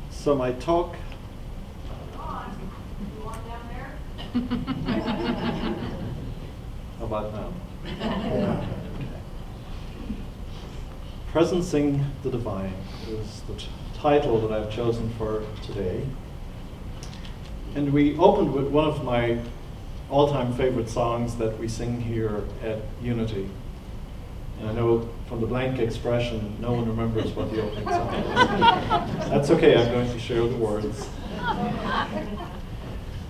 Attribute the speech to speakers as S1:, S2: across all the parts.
S1: So my talk.
S2: You want down there?
S1: How about now? Presencing the Divine is the title that I've chosen for today. And we opened with one of my all-time favorite songs that we sing here at Unity. And I know from the blank expression, no one remembers what the opening song is. That's okay, I'm going to share the words.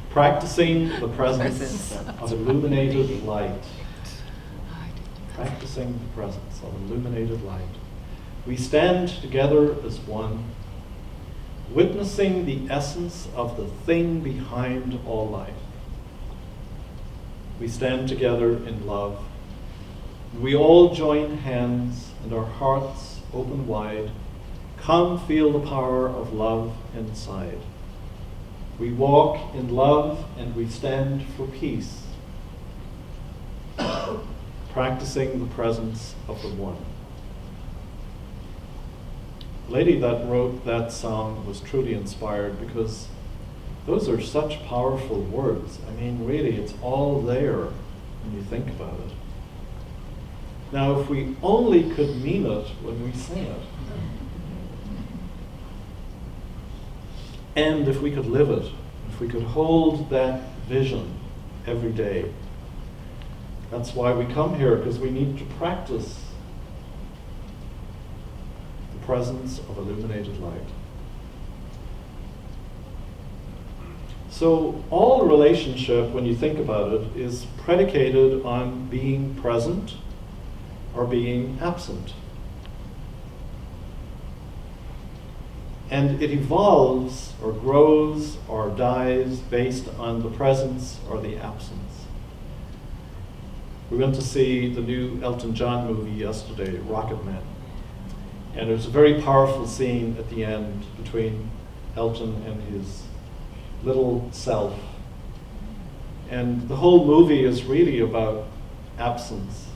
S1: Practicing the presence of illuminated light. Practicing the presence of illuminated light. We stand together as one, witnessing the essence of the thing behind all life. We stand together in love. We all join hands and our hearts open wide. Come feel the power of love inside. We walk in love and we stand for peace, practicing the presence of the one. The lady that wrote that song was truly inspired because those are such powerful words. I mean, really, it's all there when you think about it. Now, if we only could mean it when we sing it, and if we could live it, if we could hold that vision every day. That's why we come here, because we need to practice the presence of illuminated light. So all relationship, when you think about it, is predicated on being present or being absent. And it evolves or grows or dies based on the presence or the absence. We went to see the new Elton John movie yesterday, Rocket Man. And there's a very powerful scene at the end between Elton and his little self. And the whole movie is really about absence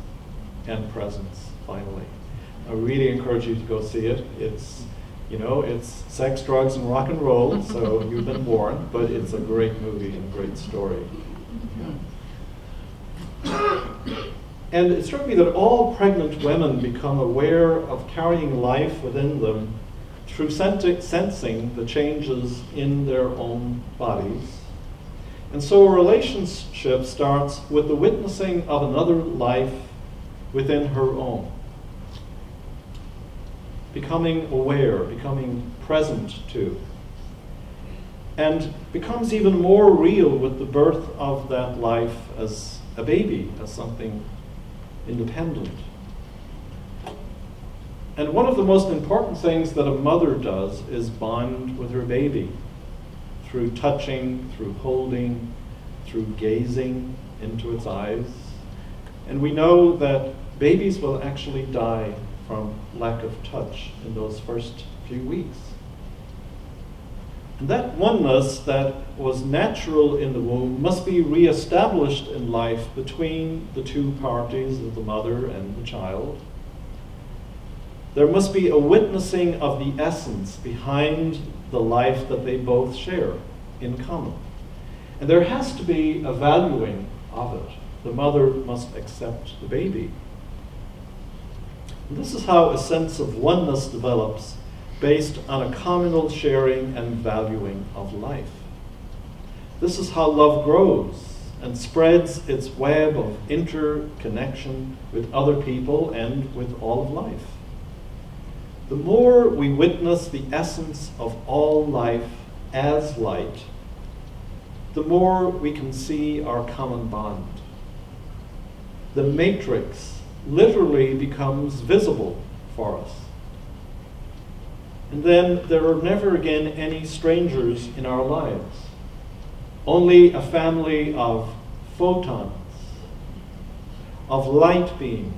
S1: and presence, finally. I really encourage you to go see it. It's sex, drugs, and rock and roll, so you've been warned, but it's a great movie and a great story. And it struck me that all pregnant women become aware of carrying life within them through sensing the changes in their own bodies. And so a relationship starts with the witnessing of another life within her own. Becoming aware, becoming present to. And becomes even more real with the birth of that life as a baby, as something independent. And one of the most important things that a mother does is bond with her baby through touching, through holding, through gazing into its eyes. And we know that babies will actually die from lack of touch in those first few weeks. And that oneness that was natural in the womb must be reestablished in life between the two parties of the mother and the child. There must be a witnessing of the essence behind the life that they both share in common. And there has to be a valuing of it. The mother must accept the baby. And this is how a sense of oneness develops based on a communal sharing and valuing of life. This is how love grows and spreads its web of interconnection with other people and with all of life. The more we witness the essence of all life as light, the more we can see our common bond. The matrix literally becomes visible for us. And then there are never again any strangers in our lives. Only a family of photons, of light beings,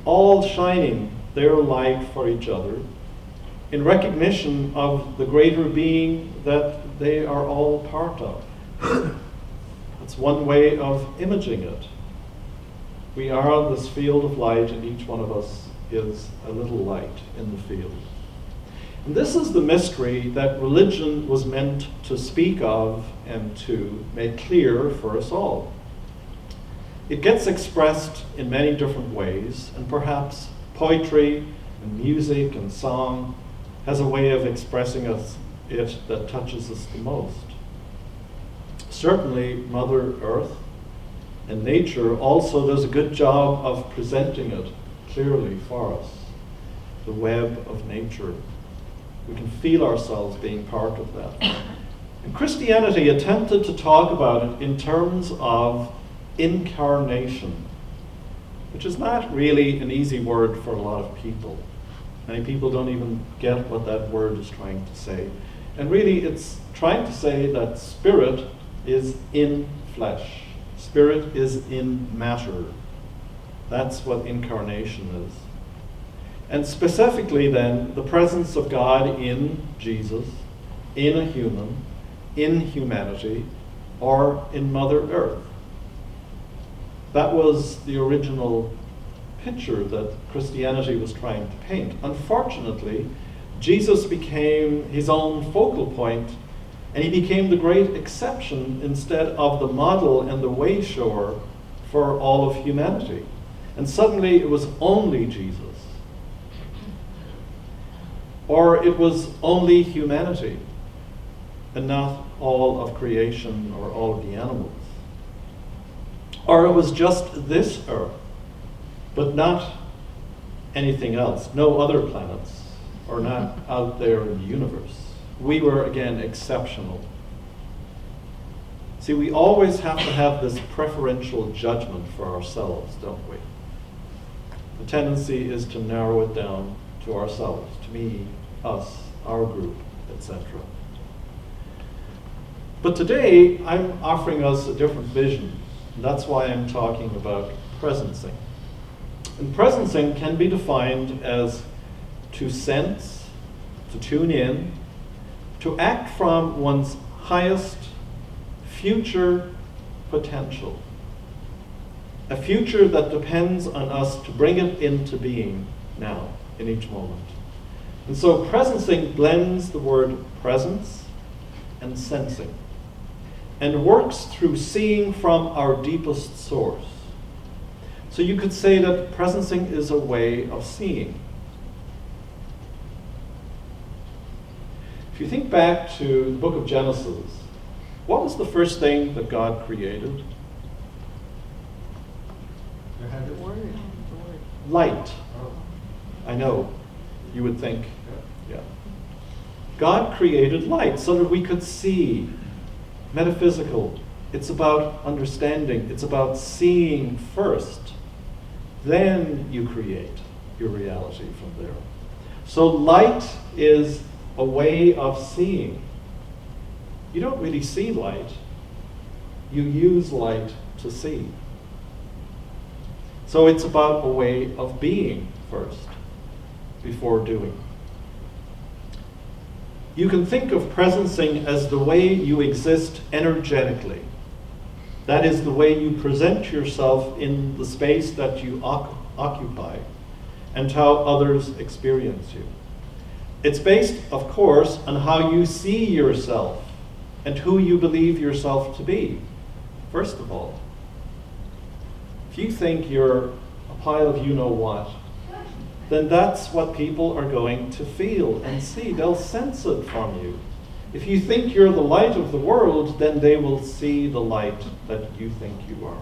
S1: all shining their light for each other in recognition of the greater being that they are all part of. It's one way of imaging it. We are this field of light, and each one of us is a little light in the field. And this is the mystery that religion was meant to speak of and to make clear for us all. It gets expressed in many different ways, and perhaps poetry and music and song has a way of expressing it that touches us the most. Certainly, Mother Earth and nature also does a good job of presenting it clearly for us. The web of nature. We can feel ourselves being part of that. And Christianity attempted to talk about it in terms of incarnation, which is not really an easy word for a lot of people. Many people don't even get what that word is trying to say. And really, it's trying to say that spirit is in flesh. Spirit is in matter. That's what incarnation is. And specifically then, the presence of God in Jesus, in a human, in humanity, or in Mother Earth. That was the original picture that Christianity was trying to paint. Unfortunately, Jesus became his own focal point, and he became the great exception instead of the model and the way shower for all of humanity. And suddenly it was only Jesus. Or it was only humanity, and not all of creation or all of the animals. Or it was just this earth, but not anything else, no other planets, or not out there in the universe. We were, again, exceptional. See, we always have to have this preferential judgment for ourselves, don't we? The tendency is to narrow it down to ourselves, to me, us, our group, etc. But today, I'm offering us a different vision. And that's why I'm talking about presencing. And presencing can be defined as to sense, to tune in, to act from one's highest future potential. A future that depends on us to bring it into being now, in each moment. And so presencing blends the word presence and sensing, and works through seeing from our deepest source. So you could say that presencing is a way of seeing. If you think back to the book of Genesis, what was the first thing that God created?
S2: The word.
S1: Light.
S2: Oh.
S1: I know, you would think. Yeah. God created light so that we could see. Metaphysical. It's about understanding. It's about seeing first. Then you create your reality from there. So light is a way of seeing. You don't really see light. You use light to see. So it's about a way of being first, before doing. You can think of presencing as the way you exist energetically. That is the way you present yourself in the space that you occupy and how others experience you. It's based, of course, on how you see yourself and who you believe yourself to be, first of all. If you think you're a pile of you-know-what, then that's what people are going to feel and see. They'll sense it from you. If you think you're the light of the world, then they will see the light that you think you are.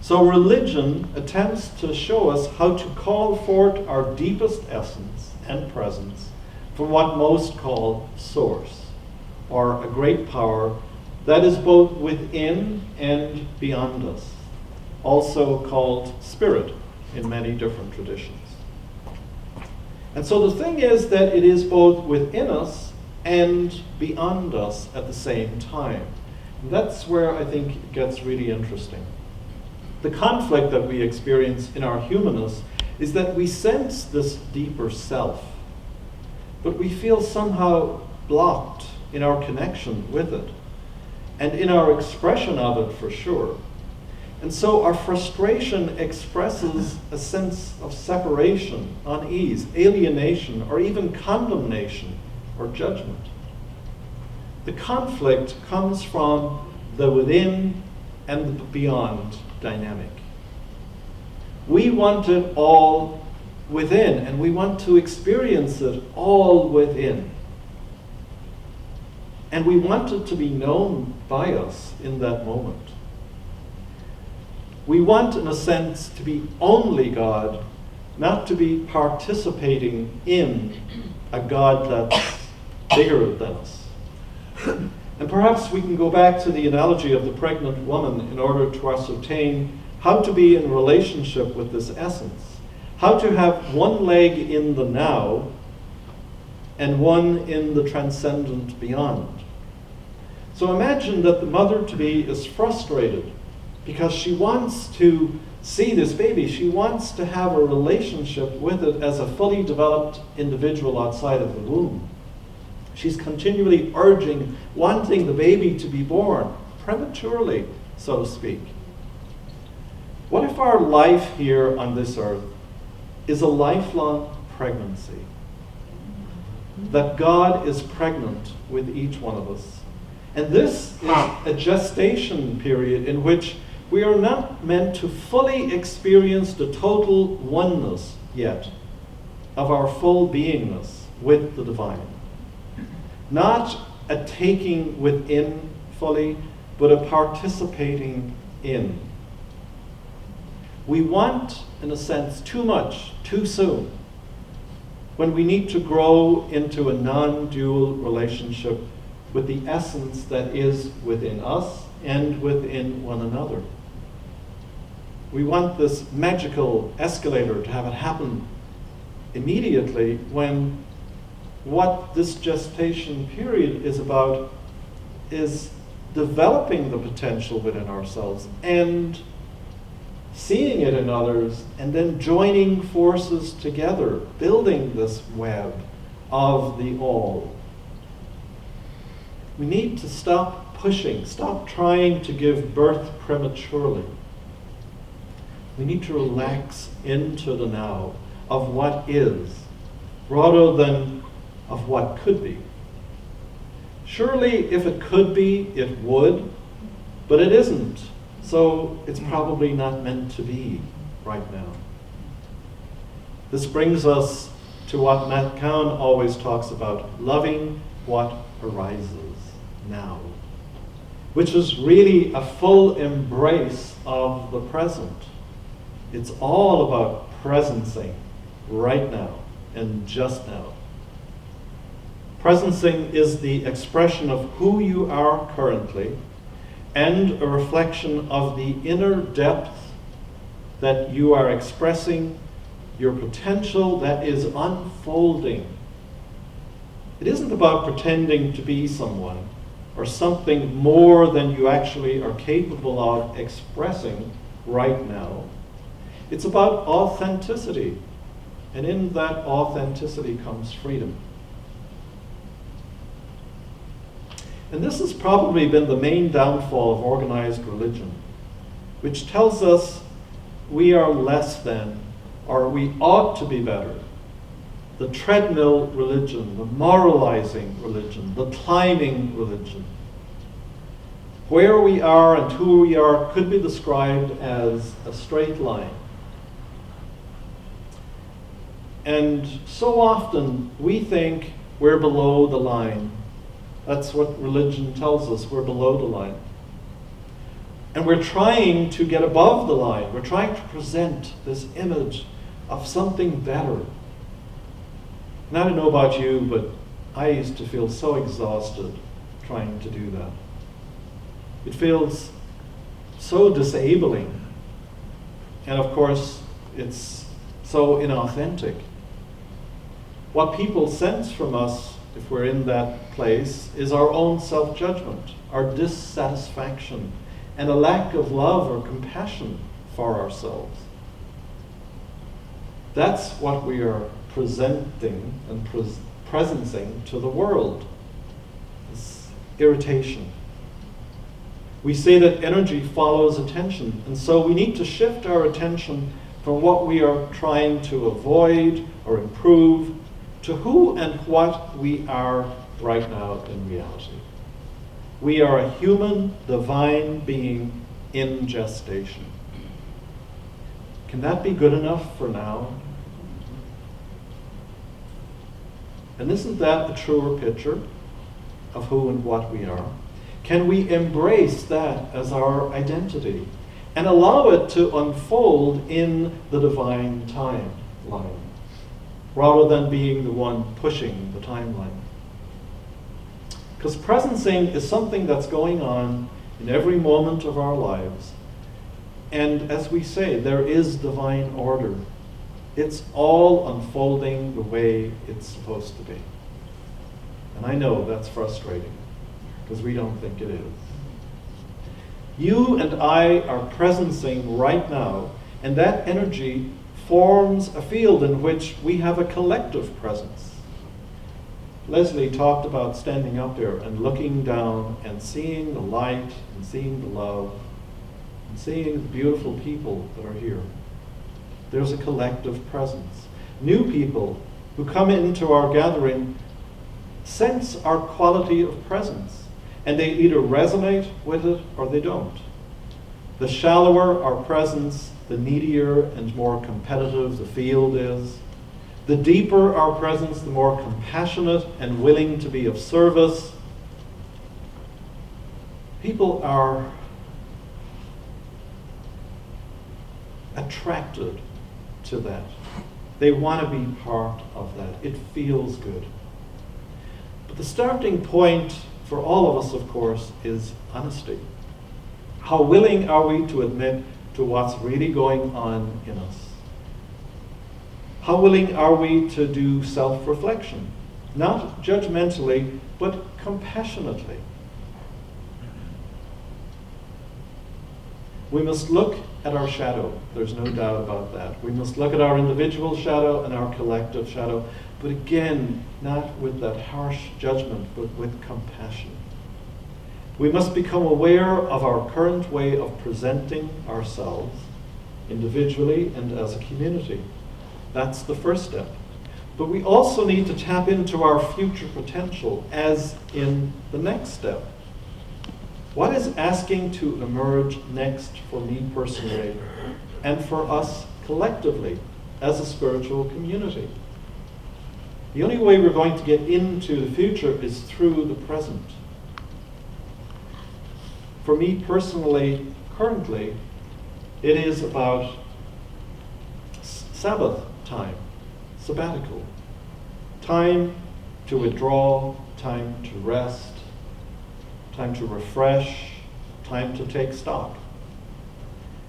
S1: So religion attempts to show us how to call forth our deepest essence and presence from what most call source, or a great power that is both within and beyond us, also called spirit in many different traditions. And so the thing is that it is both within us and beyond us at the same time. And that's where I think it gets really interesting. The conflict that we experience in our humanness is that we sense this deeper self, but we feel somehow blocked in our connection with it. and in our expression of it for sure. And so our frustration expresses a sense of separation, unease, alienation, or even condemnation or judgment. The conflict comes from the within and the beyond dynamic. We want it all within, and we want to experience it all within. And we want it to be known by us in that moment. We want, in a sense, to be only God, not to be participating in a God that's bigger than us. And perhaps we can go back to the analogy of the pregnant woman in order to ascertain how to be in relationship with this essence, how to have one leg in the now and one in the transcendent beyond. So imagine that the mother-to-be is frustrated because she wants to see this baby. She wants to have a relationship with it as a fully developed individual outside of the womb. She's continually urging, wanting the baby to be born, prematurely, so to speak. What if our life here on this earth is a lifelong pregnancy? That God is pregnant with each one of us. And this is a gestation period in which we are not meant to fully experience the total oneness yet of our full beingness with the divine. Not a taking within fully, but a participating in. We want, in a sense, too much, too soon, when we need to grow into a non-dual relationship with the essence that is within us and within one another. We want this magical escalator to have it happen immediately, when what this gestation period is about is developing the potential within ourselves and seeing it in others, and then joining forces together, building this web of the all. We need to stop pushing, stop trying to give birth prematurely. We need to relax into the now of what is, rather than of what could be. Surely, if it could be, it would, but it isn't. So it's probably not meant to be right now. This brings us to what Matt Cowan always talks about, loving what arises now, which is really a full embrace of the present. It's all about presencing right now and just now. Presencing is the expression of who you are currently and a reflection of the inner depth that you are expressing, your potential that is unfolding. It isn't about pretending to be someone or something more than you actually are capable of expressing right now. It's about authenticity, and in that authenticity comes freedom. And this has probably been the main downfall of organized religion, which tells us we are less than, or we ought to be better. The treadmill religion, the moralizing religion, the climbing religion. Where we are and who we are could be described as a straight line. And so often we think we're below the line. That's what religion tells us, we're below the line. And we're trying to get above the line. We're trying to present this image of something better. And I don't know about you, but I used to feel so exhausted trying to do that. It feels so disabling. And of course, it's so inauthentic. What people sense from us, if we're in that place, is our own self-judgment, our dissatisfaction, and a lack of love or compassion for ourselves. That's what we are presenting and presencing to the world, this irritation. We say that energy follows attention, and so we need to shift our attention from what we are trying to avoid or improve to who and what we are right now in reality. We are a human, divine being in gestation. Can that be good enough for now? And isn't that a truer picture of who and what we are? Can we embrace that as our identity and allow it to unfold in the divine timeline, rather than being the one pushing the timeline? Because presencing is something that's going on in every moment of our lives. And as we say, there is divine order. It's all unfolding the way it's supposed to be. And I know that's frustrating, because we don't think it is. You and I are presencing right now, and that energy forms a field in which we have a collective presence. Leslie talked about standing up there and looking down and seeing the light and seeing the love and seeing the beautiful people that are here. There's a collective presence. New people who come into our gathering sense our quality of presence, and they either resonate with it or they don't. The shallower our presence, the needier and more competitive the field is. The deeper our presence, the more compassionate and willing to be of service. People are attracted to that. They want to be part of that. It feels good. But the starting point for all of us, of course, is honesty. How willing are we to admit to what's really going on in us? How willing are we to do self-reflection? Not judgmentally, but compassionately. We must look at our shadow. There's no doubt about that. We must look at our individual shadow and our collective shadow, but again, not with that harsh judgment, but with compassion. We must become aware of our current way of presenting ourselves, individually and as a community. That's the first step. But we also need to tap into our future potential, as in the next step. What is asking to emerge next for me personally and for us collectively as a spiritual community? The only way we're going to get into the future is through the present. For me personally, currently, it is about Sabbath time, sabbatical, time to withdraw, time to rest, time to refresh, time to take stock.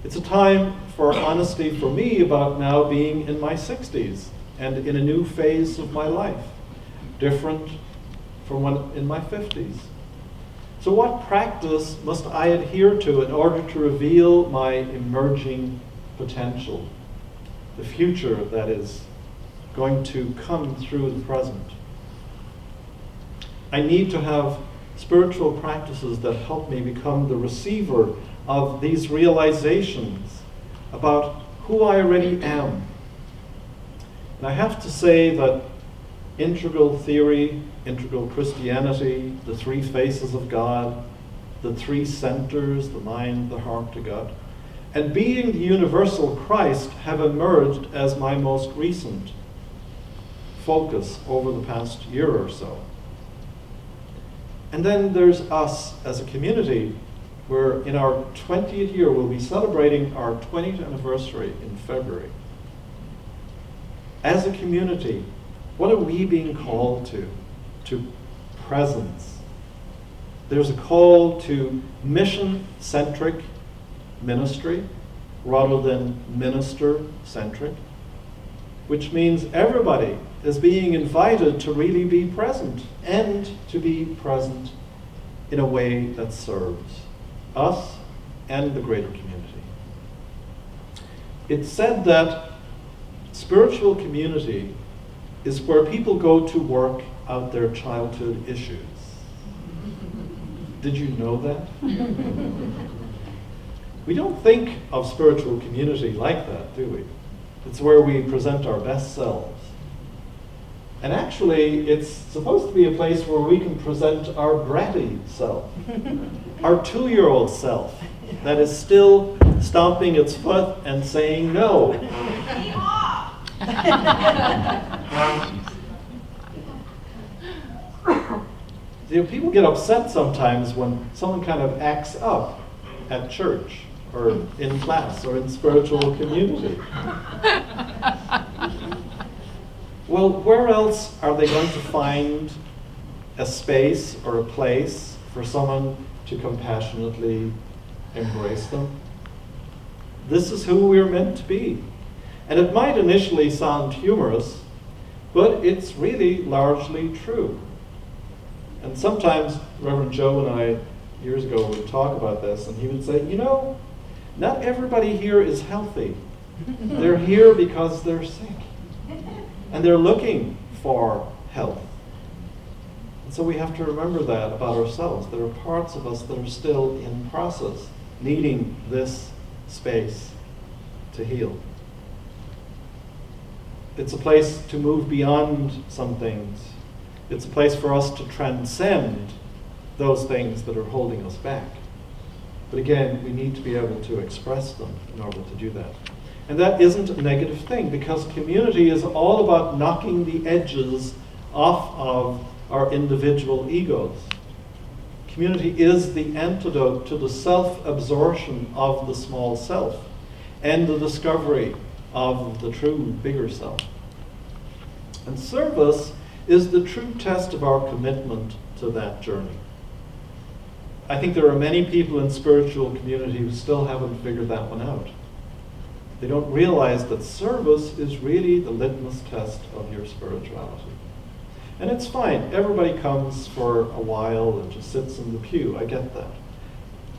S1: It's a time for honesty for me about now being in my 60s and in a new phase of my life, different from when in my 50s. So what practice must I adhere to in order to reveal my emerging potential, the future that is going to come through the present? I need to have spiritual practices that help me become the receiver of these realizations about who I already am. And I have to say that integral theory, integral Christianity, the three faces of God, the three centers, the mind, the heart, the gut, and being the universal Christ have emerged as my most recent focus over the past year or so. And then there's us as a community, where in our 20th year, we'll be celebrating our 20th anniversary in February. As a community, what are we being called to? To presence. There's a call to mission-centric ministry rather than minister-centric, which means everybody is being invited to really be present and to be present in a way that serves us and the greater community. It's said that spiritual community is where people go to work out their childhood issues. Did you know that? We don't think of spiritual community like that, do we? It's where we present our best selves. And actually, it's supposed to be a place where we can present our bratty self, our 2-year-old self, that is still stomping its foot and saying no. People get upset sometimes when someone kind of acts up at church or in class or in spiritual community. Well, where else are they going to find a space or a place for someone to compassionately embrace them? This is who we're meant to be. And it might initially sound humorous, but it's really largely true. And sometimes Reverend Joe and I, years ago, would talk about this, and he would say, not everybody here is healthy. They're here because they're sick. And they're looking for health. And so we have to remember that about ourselves. There are parts of us that are still in process, needing this space to heal. It's a place to move beyond some things. It's a place for us to transcend those things that are holding us back. But again, we need to be able to express them in order to do that. And that isn't a negative thing, because community is all about knocking the edges off of our individual egos. Community is the antidote to the self-absorption of the small self and the discovery of the true bigger self. And service is the true test of our commitment to that journey. I think there are many people in spiritual community who still haven't figured that one out. They don't realize that service is really the litmus test of your spirituality. And it's fine. Everybody comes for a while and just sits in the pew. I get that.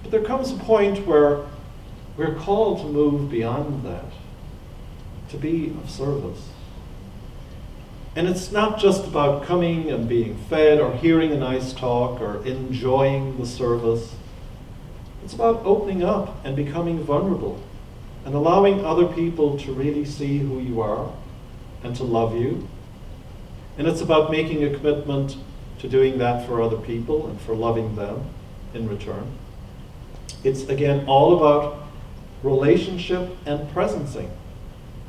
S1: But there comes a point where we're called to move beyond that, to be of service. And it's not just about coming and being fed or hearing a nice talk or enjoying the service. It's about opening up and becoming vulnerable and allowing other people to really see who you are and to love you. And it's about making a commitment to doing that for other people and for loving them in return. It's, again, all about relationship and presencing,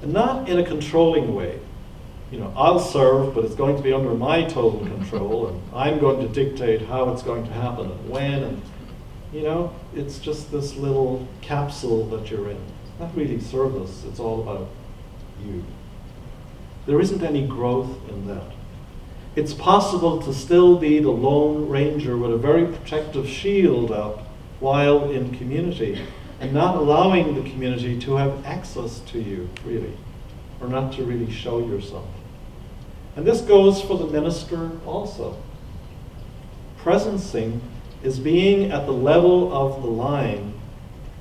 S1: and not in a controlling way. I'll serve, but it's going to be under my total control, and I'm going to dictate how it's going to happen and when, and it's just this little capsule that you're in. It's not really service, it's all about you. There isn't any growth in that. It's possible to still be the Lone Ranger with a very protective shield up while in community, and not allowing the community to have access to you, really, or not to really show yourself. And this goes for the minister also. Presencing is being at the level of the line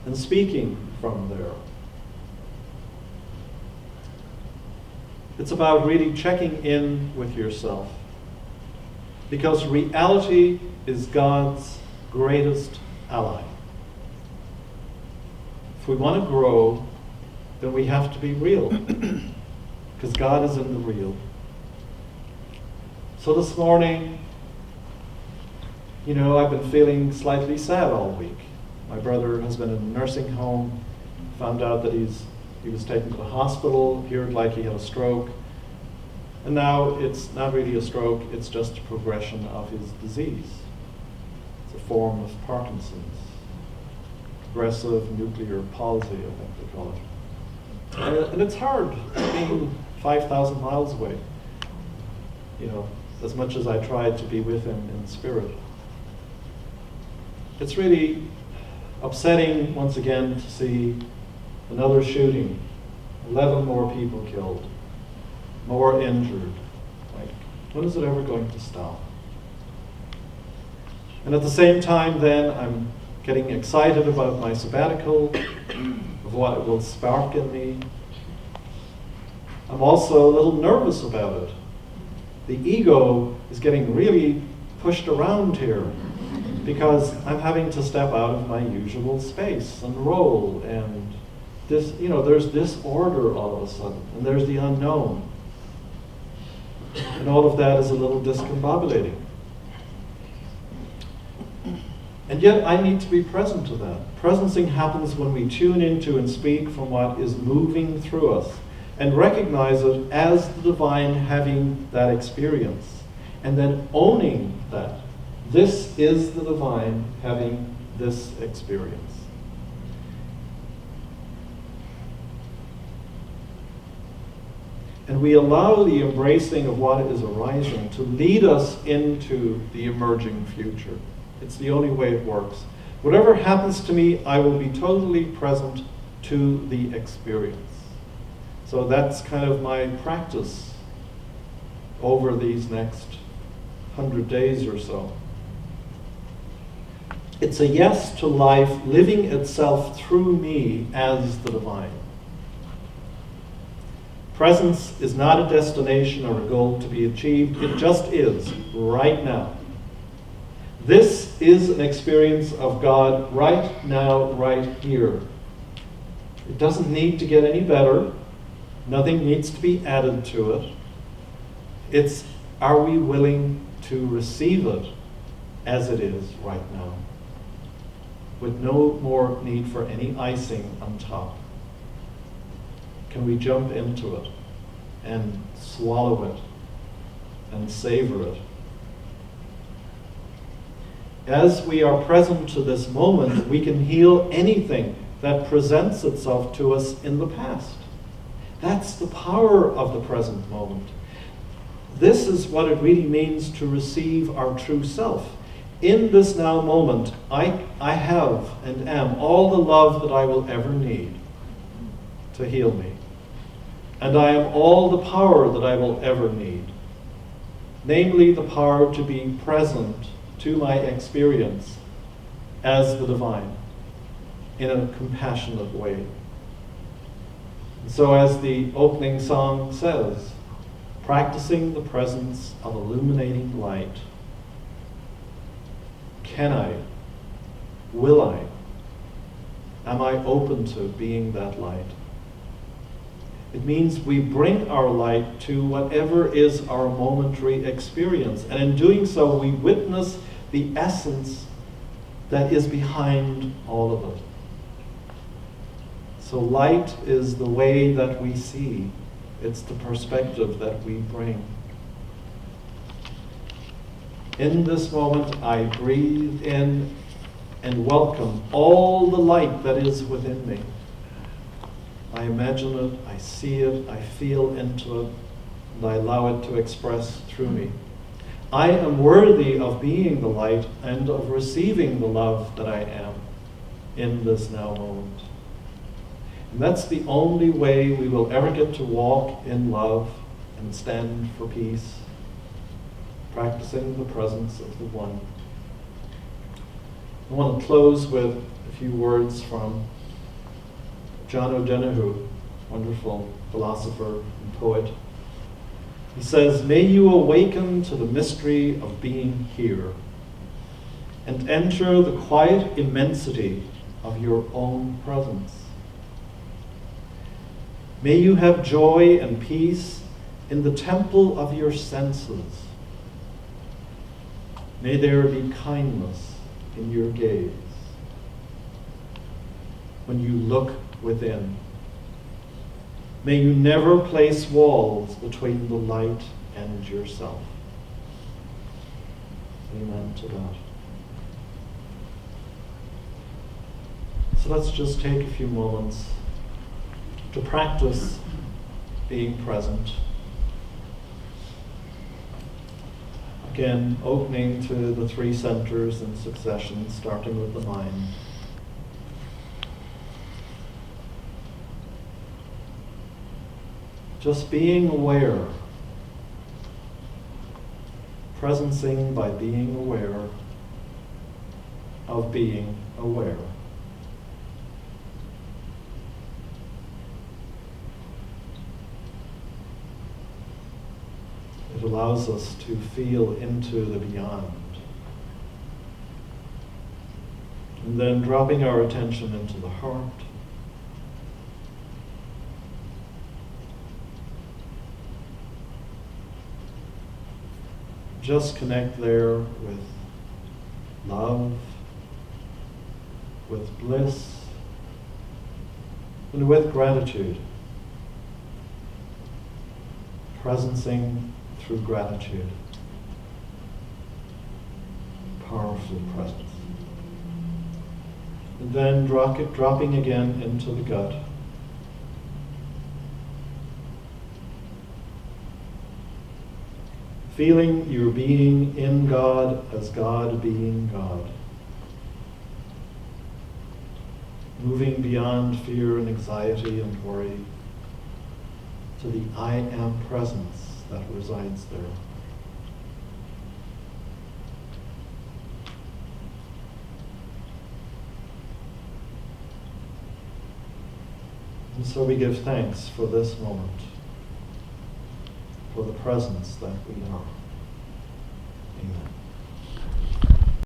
S1: and speaking from there. It's about really checking in with yourself, because reality is God's greatest ally. If we want to grow, then we have to be real, because God is in the real. So this morning, I've been feeling slightly sad all week. My brother has been in a nursing home, found out that he was taken to the hospital, appeared like he had a stroke. And now it's not really a stroke, it's just a progression of his disease. It's a form of Parkinson's. Progressive nuclear palsy, I think they call it. And it's hard being 5,000 miles away. As much as I tried to be with him in spirit. It's really upsetting once again to see another shooting, 11 more people killed, more injured. When is it ever going to stop? And at the same time then, I'm getting excited about my sabbatical, of what it will spark in me. I'm also a little nervous about it. The ego is getting really pushed around here. because I'm having to step out of my usual space and role, and this, there's disorder all of a sudden, and there's the unknown. And all of that is a little discombobulating. And yet I need to be present to that. Presencing happens when we tune into and speak from what is moving through us and recognize it as the divine having that experience, and then owning that. This is the divine having this experience. And we allow the embracing of what is arising to lead us into the emerging future. It's the only way it works. Whatever happens to me, I will be totally present to the experience. So that's kind of my practice over these next 100 days or so. It's a yes to life living itself through me as the divine. Presence is not a destination or a goal to be achieved. It just is, right now. This is an experience of God right now, right here. It doesn't need to get any better. Nothing needs to be added to it. It's, are we willing to receive it as it is right now, with no more need for any icing on top? Can we jump into it and swallow it and savor it? As we are present to this moment, we can heal anything that presents itself to us in the past. That's the power of the present moment. This is what it really means to receive our true self. In this now moment, I have and am all the love that I will ever need to heal me. And I am all the power that I will ever need. Namely, the power to be present to my experience as the divine in a compassionate way. So as the opening song says, practicing the presence of illuminating light. Can I? Will I? Am I open to being that light? It means we bring our light to whatever is our momentary experience. And in doing so, we witness the essence that is behind all of it. So light is the way that we see. It's the perspective that we bring. In this moment, I breathe in and welcome all the light that is within me. I imagine it, I see it, I feel into it, and I allow it to express through me. I am worthy of being the light and of receiving the love that I am in this now moment. And that's the only way we will ever get to walk in love and stand for peace, practicing the presence of the One. I want to close with a few words from John O'Donohue, wonderful philosopher and poet. He says, "May you awaken to the mystery of being here and enter the quiet immensity of your own presence. May you have joy and peace in the temple of your senses. May there be kindness in your gaze when you look within. May you never place walls between the light and yourself." Amen to that. So let's just take a few moments to practice being present. Again, opening to the three centers in succession, starting with the mind. Just being aware, presencing by being aware of being aware. It allows us to feel into the beyond. And then dropping our attention into the heart. Just connect there with love, with bliss, and with gratitude. Presencing through gratitude. Powerful presence. And then dropping again into the gut. Feeling your being in God as God being God. Moving beyond fear and anxiety and worry to the I am presence that resides there. And so we give thanks for this moment, for the presence that we are. Amen.